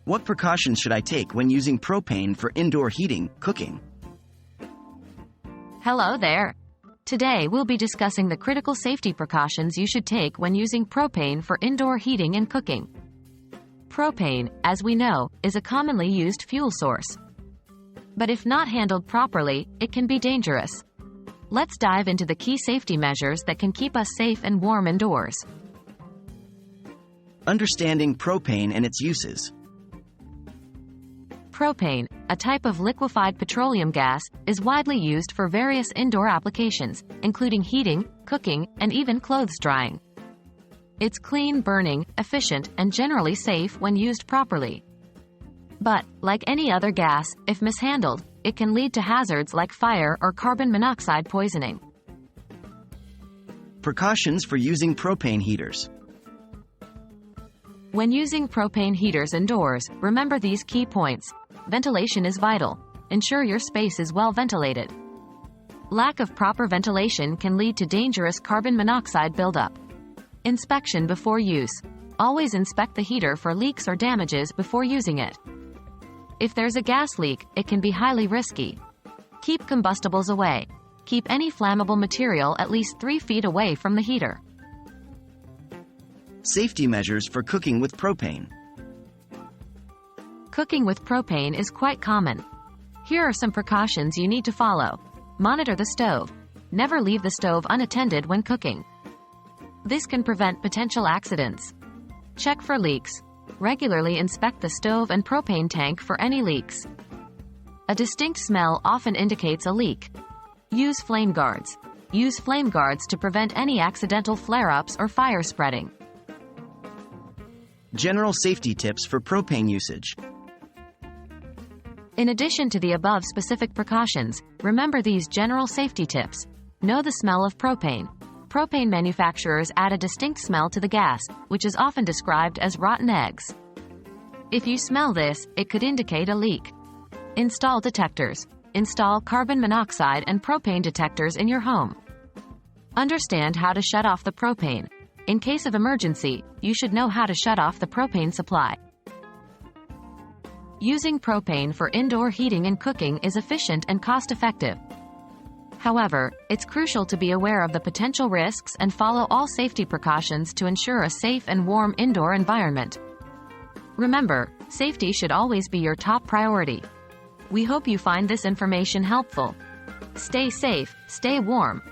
What precautions should I take when using propane for indoor heating, cooking? Hello there. Today we'll be discussing the critical safety precautions you should take when using propane for indoor heating and cooking. Propane, as we know, is a commonly used fuel source. But if not handled properly, it can be dangerous. Let's dive into the key safety measures that can keep us safe and warm indoors. Understanding propane and its uses. Propane, a type of liquefied petroleum gas, is widely used for various indoor applications, including heating, cooking, and even clothes drying. It's clean, burning, efficient, and generally safe when used properly. But, like any other gas, if mishandled, it can lead to hazards like fire or carbon monoxide poisoning. Precautions for using propane heaters. When using propane heaters indoors, remember these key points. Ventilation is vital. Ensure your space is well ventilated. Lack of proper ventilation can lead to dangerous carbon monoxide buildup. Inspection before use. Always inspect the heater for leaks or damages before using it. If there's a gas leak, it can be highly risky. Keep combustibles away. Keep any flammable material at least 3 feet away from the heater. Safety measures for cooking with propane. Cooking with propane is quite common. Here are some precautions you need to follow. Monitor the stove. Never leave the stove unattended when cooking. This can prevent potential accidents. Check for leaks. Regularly inspect the stove and propane tank for any leaks. A distinct smell often indicates a leak. Use flame guards. Use flame guards to prevent any accidental flare-ups or fire spreading. General safety tips for propane usage. In addition to the above specific precautions, remember these general safety tips. Know the smell of propane. Propane manufacturers add a distinct smell to the gas, which is often described as rotten eggs. If you smell this, it could indicate a leak. Install detectors. Install carbon monoxide and propane detectors in your home. Understand how to shut off the propane. In case of emergency, you should know how to shut off the propane supply. Using propane for indoor heating and cooking is efficient and cost-effective. However, it's crucial to be aware of the potential risks and follow all safety precautions to ensure a safe and warm indoor environment. Remember, safety should always be your top priority. We hope you find this information helpful. Stay safe, stay warm,